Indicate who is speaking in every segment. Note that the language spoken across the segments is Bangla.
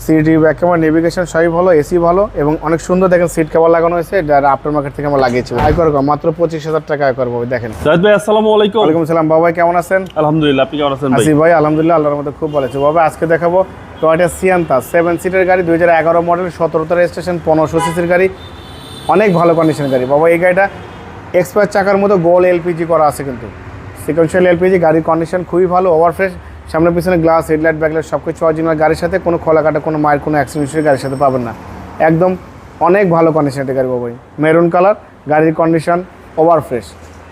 Speaker 1: সিটি ব্যাক ক্যামেরা নেভিগেশন সবই ভালো, এসি ভালো এবং অনেক সুন্দর দেখেন সিট কভার লাগানো হয়েছে। এটা আফটার মার্কেট থেকে আমরা লাগিয়েছি। আয় করবো মাত্র 25,000 টাকা আয় করবো। দেখেন
Speaker 2: জাহিদ ভাই আসসালামু আলাইকুম।
Speaker 1: ওয়ালাইকুম আসসালাম। বাবা কেমন আছেন?
Speaker 2: আলহামদুলিল্লাহ, আপনি কেমন আছেন ভাই?
Speaker 1: আছি ভাই আলহামদুলিল্লাহ, আল্লাহর মধ্যে খুব ভালো আছে। বাবা আজকে দেখাবো টয়োটা সিয়ান্তা 7 সিটের গাড়ি, 2011 মডেল, 17 রেজিস্ট্রেশন, 1500 সিসির গাড়ি, অনেক ভালো কন্ডিশনের গাড়ি। বাবা এই গাড়িটা এক্সপায়ার চাকার মতো গোল এলপিজি করা আছে, কিন্তু সিকোয়েন্সিয়াল এলপিজি। গাড়ির কন্ডিশন খুবই ভালো, ওভার ফ্রেশ, সামনে পিছনে গ্লাস, হেডলাইট, ব্যাকলাইট সব কিছু অরিজিনাল। গাড়ির সাথে কোনো খোলা কাটা, কোনো মায়ের কোনো অ্যাক্সিডেন্ট গাড়ির সাথে পাবেন না। একদম অনেক ভালো কন্ডিশনের গাড়ি বাবাই। মেরুন কালার, গাড়ির condition over fresh,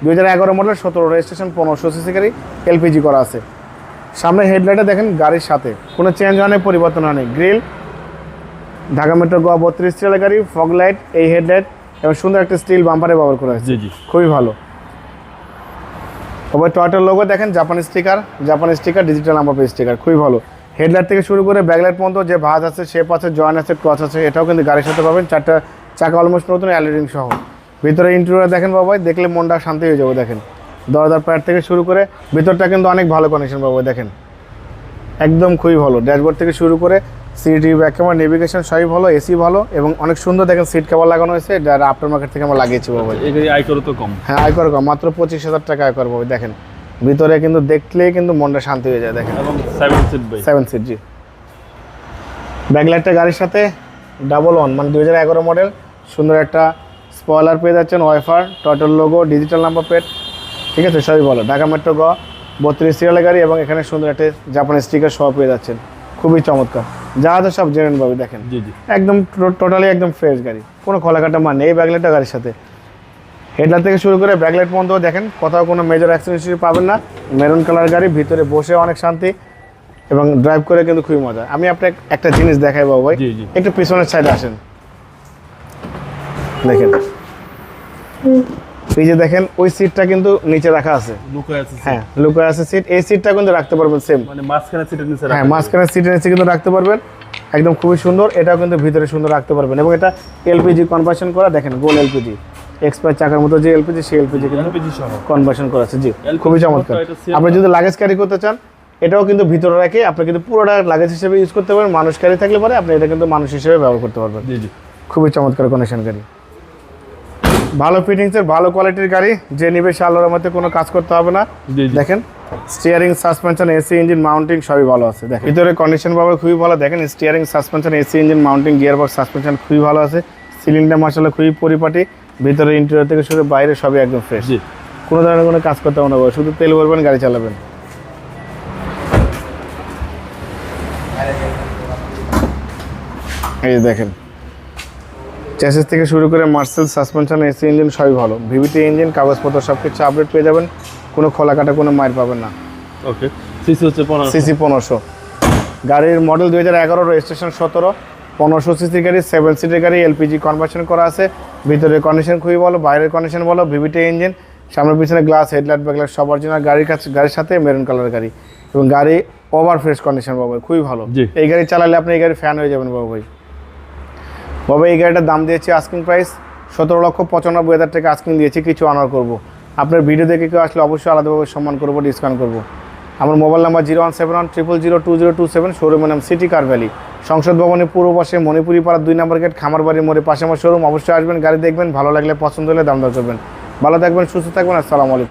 Speaker 1: 2011 model, 17 registration, 1500 CC গাড়ি, এলপিজি করা আছে। সামনে হেডলাইটে দেখেন গাড়ির সাথে কোনো চেঞ্জ হয় না, পরিবর্তন হয় না। গ্রিল, ঢাকা মেট্রো গ 32 সিরিয়ালের গাড়ি, ফগ লাইট, এই হেডলাইট এবং সুন্দর একটা স্টিল বাম্পারে ব্যবহার করা হয়েছে। খুবই ভালো। তবে টয়োটার লোগো দেখেন, জাপানি sticker, digital number plate sticker, খুবই ভালো। হেডলাইট থেকে শুরু করে ব্যাকলাইট পর্যন্ত যে ভাঁজ আছে, শেপ আছে, জয়েন আছে, ক্রস আছে, এটাও কিন্তু গাড়ির সাথে পাবেন। 4টা চাকা অলমোস্ট নতুন, অ্যালোরিং সহ। ভিতরে ইন্টেরিয়র দেখেন বাবাই, দেখলে মনটা শান্তি হয়ে যাবে। দেখেন দরজার প্যাড থেকে শুরু করে ভিতরটা কিন্তু অনেক ভালো কন্ডিশন বাবাই। দেখেন একদম খুবই ভালো। ড্যাশবোর্ড থেকে শুরু করে সিটি ব্যাক ক্যামেরা নেভিগেশন সবই ভালো, এসি ভালো এবং অনেক সুন্দর দেখেন সিট কভার লাগানো হয়েছে। এটা আফটার মার্কেট থেকে আমরা লাগিয়েছি বাবাই।
Speaker 2: এই গাড়ি আয় করো তো কম?
Speaker 1: হ্যাঁ আয় করো কম, মাত্র 25,000 টাকা আয় করবো। দেখেন ভিতরে কিন্তু দেখলেই কিন্তু মনটা শান্তি হয়ে যায়। দেখেন
Speaker 2: 7 সিট ভাই,
Speaker 1: 7 সিট জি। ব্যাকলাইটটা গাড়ির সাথে ডাবল ওয়ান, মানে 2011 মডেল, সুন্দর একটা স্পয়লার পেয়ে যাচ্ছেন, ওয়াইফার, টয়োটার লোগো, ডিজিটাল নাম্বার প্লেট, ঠিক আছে সবই ভালো। ঢাকা মেট্রো গ 32 সিরিয়ালের গাড়ি এবং এখানে সুন্দর একটা জাপানি স্টিকার সহ পেয়ে যাচ্ছেন, খুবই চমৎকার। যা আছে সব জেনুইন ভাবে। দেখেন একদম টোটালি একদম ফ্রেশ গাড়ি, কোনো খোলাকাটা মান নেই ব্যাকলাইটটা গাড়ির সাথে। হেডলাইট থেকে শুরু করে ব্যাকলাইট পর্যন্ত দেখেন কোথাও কোনো মেজর অ্যাক্সিডেন্ট পাবেন না। মেরুন কালার গাড়ি, ভিতরে বসে অনেক শান্তি এবং ড্রাইভ করে কিন্তু খুবই মজা। আমি আপনাকে একটা জিনিস দেখাই বাবু ভাই, একটু পিছনের সাইডে আসেন। দেখেন এই যে দেখেন ওই সিটটা কিন্তু নিচে রাখা আছে, হ্যাঁ লুকায় আছে সিট। এই সিটটা কিন্তু রাখতে পারবেন সেম,
Speaker 2: মানে মাঝখানে সিটের নিচে,
Speaker 1: হ্যাঁ মাঝখানে সিটের নিচে কিন্তু রাখতে পারবেন, একদম খুবই সুন্দর। এটাও কিন্তু ভিতরে সুন্দর রাখতে পারবেন এবং এটা এলপিজি কনভার্সন করা। দেখেন গোল এলপিজি, এক্সপায়ার চাকার মতো যে এলপিজি, সেই এলপিজি কিন্তু কনভার্সন করা আছে জি, খুবই চমৎকার। আপনি যদি লাগেজ ক্যারি করতে চান, এটাও কিন্তু ভিতরে রেখে আপনি কিন্তু পুরোটা লাগেজ হিসেবে ইউজ করতে পারবেন। মানুষ ক্যারি থাকলে পরে আপনি এটা কিন্তু মানুষ হিসেবে ব্যবহার করতে পারবেন। খুবই চমৎকার কন্ডিশন গাড়ি, ভালো ফিটিংসের, ভালো কোয়ালিটির গাড়ি। যে নিবে সে আল্লাহর মধ্যে কোনো কাজ করতে হবে না। দেখেন steering, suspension, AC engine, mounting সবই ভালো আছে। দেখেন ভিতরে কন্ডিশন পাবে খুবই ভালো। দেখেন steering, suspension, AC engine, mounting, gearbox, suspension খুবই ভালো আছে। সিলিন্ডার মার্শাল্লাহ খুবই পরিপাটি, ভিতরে ইন্টেরিয়র থেকে শুরু বাইরে সবই একদম ফ্রেশ। কোনো ধরনের কোনো কাজ করতে হবে না, শুধু তেল ভরবেন, গাড়ি চালাবেন। এই দেখেন চ্যাসিস থেকে শুরু করে মার্সেল, সাসপেনশন, এসি ইঞ্জিন সবই ভালো। ভিভিটি ইঞ্জিন, কাগজপত্র সব কিছু আপডেট পেয়ে যাবেন, কোনো খোলা কাটা, কোনো মাইর পাবেন না।
Speaker 2: ওকে, সিসি হচ্ছে
Speaker 1: 1500। গাড়ির মডেল 2011, রেজিস্ট্রেশন 17, 1500 সিসি গাড়ি, 7 সিটের গাড়ি, এলপিজি কনভার্সন করা আছে। ভিতরের কন্ডিশন খুবই ভালো, বাইরের কন্ডিশন ভালো। ভিভিটি ইঞ্জিন, সামনে পিছনে গ্লাস, হেডলাইট, ব্যাকলাইট সব অরিজিনাল। গাড়ির সাথে মেরুন কালার গাড়ি এবং গাড়ি ওভার ফ্রেশ কন্ডিশন বাবু, খুবই ভালো। এই গাড়ি চালালে আপনি এই গাড়ি ফ্যান হয়ে যাবেন বাবু ভাই। বাবা এই গাড়িটার দাম দিয়েছি আস্কিং প্রাইস 17,95,000 টাকা আস্কিং দিয়েছি, কিছু অনার করবো। আপনার ভিডিও দেখে কেউ আসলে অবশ্যই আলাদাভাবে সম্মান করবো, ডিসকাউন্ট করবো। আমার মোবাইল নাম্বার 01710002027, শোরুমের নাম সিটি কার ভ্যালি, সংসদ ভবনের পূর্ব পাশে, মণিপুরি পাড়া 2 নম্বর গেট, খামারবাড়ির মোড়ে পাশে আমার শোরুম। অবশ্যই আসবেন, গাড়ি দেখবেন, ভালো লাগলে পছন্দ হলে দাম দর করবেন। ভালো থাকবেন, সুস্থ থাকবেন, আসসালামু আলাইকুম।